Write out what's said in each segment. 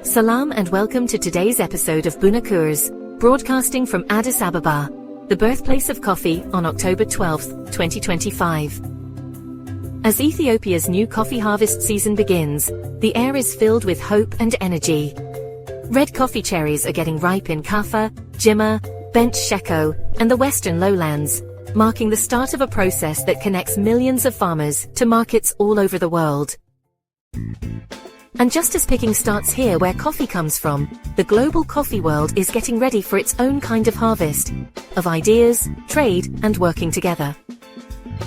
Salam and welcome to today's episode of Bunakurs, broadcasting from Addis Ababa, the birthplace of coffee, on October 12, 2025. As Ethiopia's new coffee harvest season begins, the air is filled with hope and energy. Red coffee cherries are getting ripe in Kaffa, Jimma, Bent Sheko, and the western lowlands, marking the start of a process that connects millions of farmers to markets all over the world. And just as picking starts here where coffee comes from, the global coffee world is getting ready for its own kind of harvest, of ideas, trade, and working together.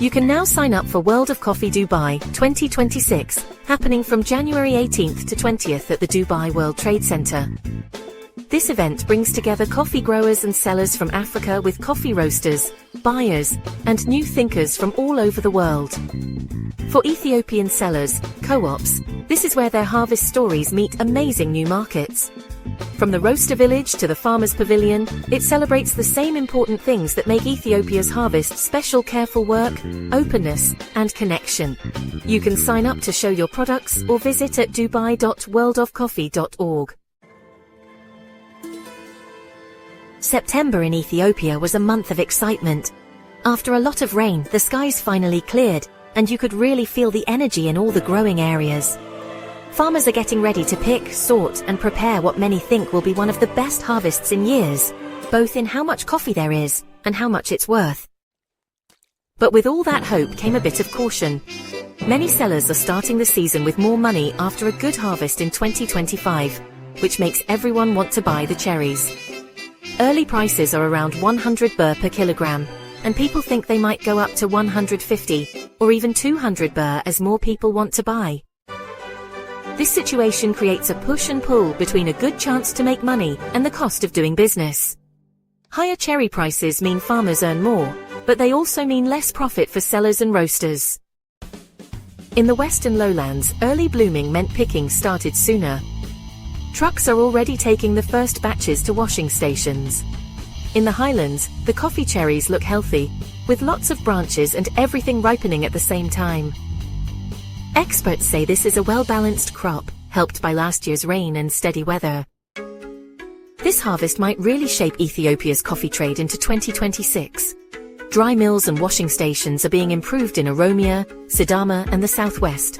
You can now sign up for World of Coffee Dubai 2026, happening from January 18th to 20th at the Dubai World Trade Center. This event brings together coffee growers and sellers from Africa with coffee roasters, buyers, and new thinkers from all over the world. For Ethiopian sellers, co-ops, this is where their harvest stories meet amazing new markets. From the roaster village to the farmer's pavilion, it celebrates the same important things that make Ethiopia's harvest special: careful work, openness, and connection. You can sign up to show your products or visit at dubai.worldofcoffee.org. September in Ethiopia was a month of excitement. After a lot of rain, the skies finally cleared, and you could really feel the energy in all the growing areas. Farmers are getting ready to pick, sort, and prepare what many think will be one of the best harvests in years, both in how much coffee there is and how much it's worth. But with all that hope came a bit of caution. Many sellers are starting the season with more money after a good harvest in 2025, which makes everyone want to buy the cherries. Early prices are around 100 birr per kilogram, and people think they might go up to 150 or even 200 birr as more people want to buy. This situation creates a push and pull between a good chance to make money and the cost of doing business. Higher cherry prices mean farmers earn more, but they also mean less profit for sellers and roasters. In the western lowlands, early blooming meant picking started sooner. Trucks are already taking the first batches to washing stations. In the highlands, the coffee cherries look healthy, with lots of branches and everything ripening at the same time. Experts say this is a well-balanced crop, helped by last year's rain and steady weather. This harvest might really shape Ethiopia's coffee trade into 2026. Dry mills and washing stations are being improved in Oromia, Sidama, and the southwest.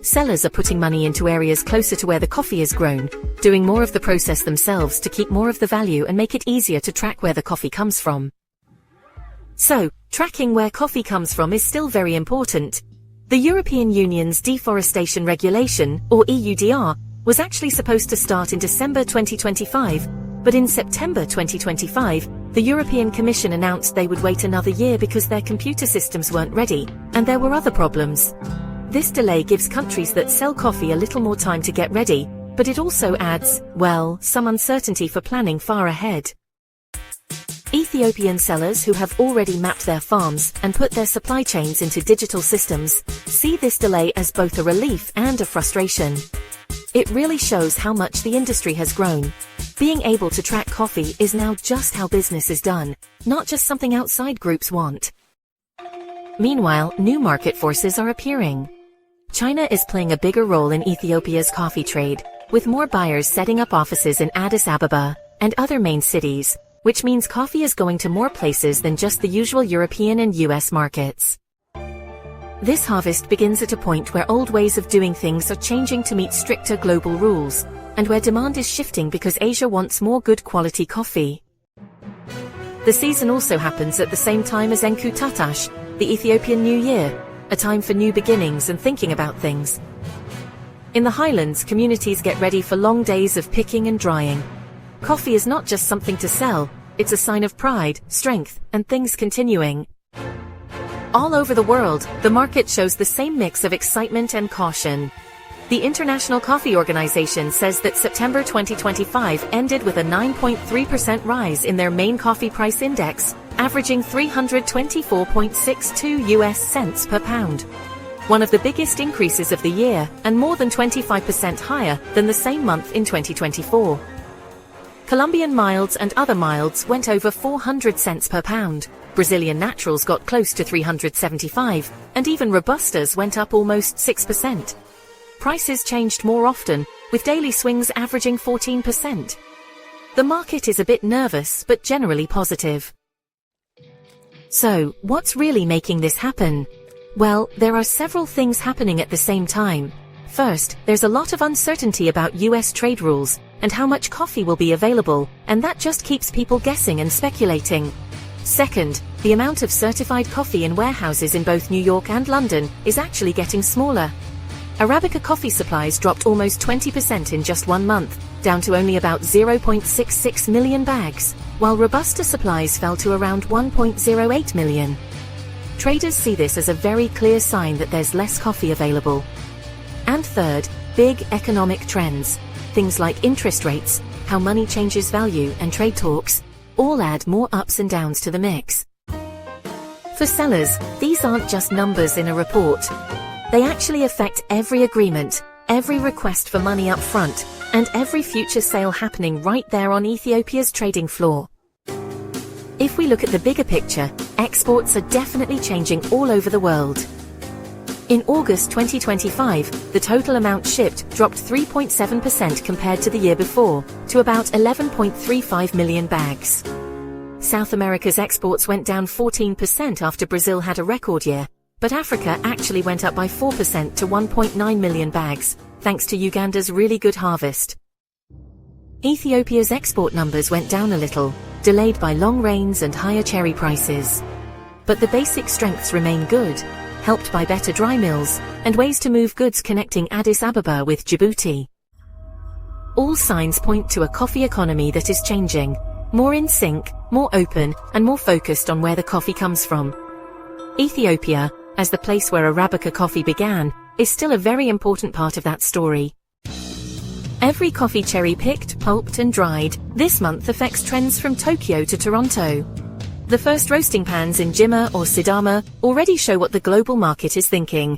Sellers are putting money into areas closer to where the coffee is grown, doing more of the process themselves to keep more of the value and make it easier to track where the coffee comes from. So, tracking where coffee comes from is still very important. The European Union's Deforestation Regulation, or EUDR, was actually supposed to start in December 2025, but in September 2025, the European Commission announced they would wait another year because their computer systems weren't ready, and there were other problems. This delay gives countries that sell coffee a little more time to get ready, but it also adds, well, some uncertainty for planning far ahead. Ethiopian sellers who have already mapped their farms and put their supply chains into digital systems see this delay as both a relief and a frustration. It really shows how much the industry has grown. Being able to track coffee is now just how business is done, not just something outside groups want. Meanwhile, new market forces are appearing. China is playing a bigger role in Ethiopia's coffee trade, with more buyers setting up offices in Addis Ababa and other main cities, which means coffee is going to more places than just the usual European and US markets. This harvest begins at a point where old ways of doing things are changing to meet stricter global rules, and where demand is shifting because Asia wants more good quality coffee. The season also happens at the same time as Enkutataash, the Ethiopian New Year, a time for new beginnings and thinking about things. In the highlands, communities get ready for long days of picking and drying. Coffee is not just something to sell, it's a sign of pride, strength, and things continuing. All over the world, the market shows the same mix of excitement and caution. The International Coffee Organization says that September 2025 ended with a 9.3% rise in their main coffee price index, averaging 324.62 US cents per pound. One of the biggest increases of the year, and more than 25% higher than the same month in 2024. Colombian milds and other milds went over 400 cents per pound. Brazilian naturals got close to 375, and even Robustas went up almost 6%. Prices changed more often, with daily swings averaging 14%. The market is a bit nervous but generally positive. So, what's really making this happen? Well, there are several things happening at the same time. First, there's a lot of uncertainty about US trade rules and how much coffee will be available, and that just keeps people guessing and speculating. Second, the amount of certified coffee in warehouses in both New York and London is actually getting smaller. Arabica coffee supplies dropped almost 20% in just 1 month, down to only about 0.66 million bags, while Robusta supplies fell to around 1.08 million. Traders see this as a very clear sign that there's less coffee available. And third, big economic trends. Things like interest rates, how money changes value, and trade talks all add more ups and downs to the mix. For sellers, these aren't just numbers in a report. They actually affect every agreement, every request for money up front, and every future sale happening right there on Ethiopia's trading floor. If we look at the bigger picture, exports are definitely changing all over the world. In August 2025, the total amount shipped dropped 3.7% compared to the year before, to about 11.35 million bags. South America's exports went down 14% after Brazil had a record year, but Africa actually went up by 4% to 1.9 million bags, thanks to Uganda's really good harvest. Ethiopia's export numbers went down a little, delayed by long rains and higher cherry prices. But the basic strengths remain good, helped by better dry mills, and ways to move goods connecting Addis Ababa with Djibouti. All signs point to a coffee economy that is changing, more in sync, more open, and more focused on where the coffee comes from. Ethiopia, as the place where Arabica coffee began, is still a very important part of that story. Every coffee cherry picked, pulped, and dried this month affects trends from Tokyo to Toronto. The first roasting pans in Jimma or Sidama already show what the global market is thinking.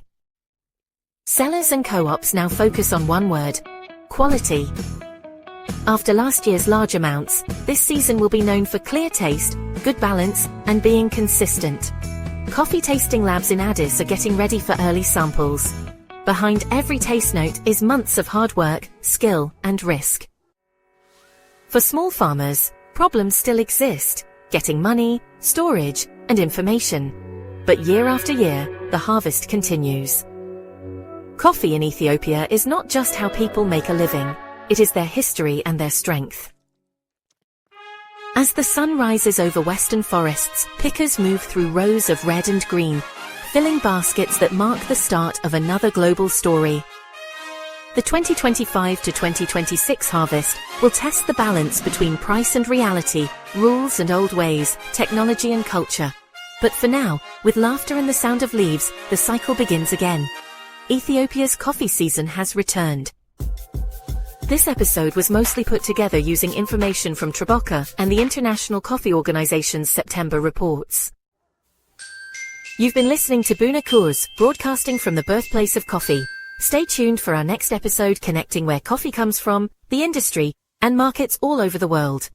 Sellers and co-ops now focus on one word: quality. After last year's large amounts, this season will be known for clear taste, good balance, and being consistent. Coffee tasting labs in Addis are getting ready for early samples. Behind every taste note is months of hard work, skill, and risk. For small farmers, problems still exist: getting money, storage, and information. But year after year, the harvest continues. Coffee in Ethiopia is not just how people make a living, it is their history and their strength. As the sun rises over western forests, pickers move through rows of red and green, filling baskets that mark the start of another global story. The 2025 to 2026 harvest will test the balance between price and reality, rules and old ways, technology and culture. But for now, with laughter and the sound of leaves, the cycle begins again. Ethiopia's coffee season has returned. This episode was mostly put together using information from Tribeca and the International Coffee Organization's September reports. You've been listening to Buna Kurs, broadcasting from the birthplace of coffee. Stay tuned for our next episode connecting where coffee comes from, the industry, and markets all over the world.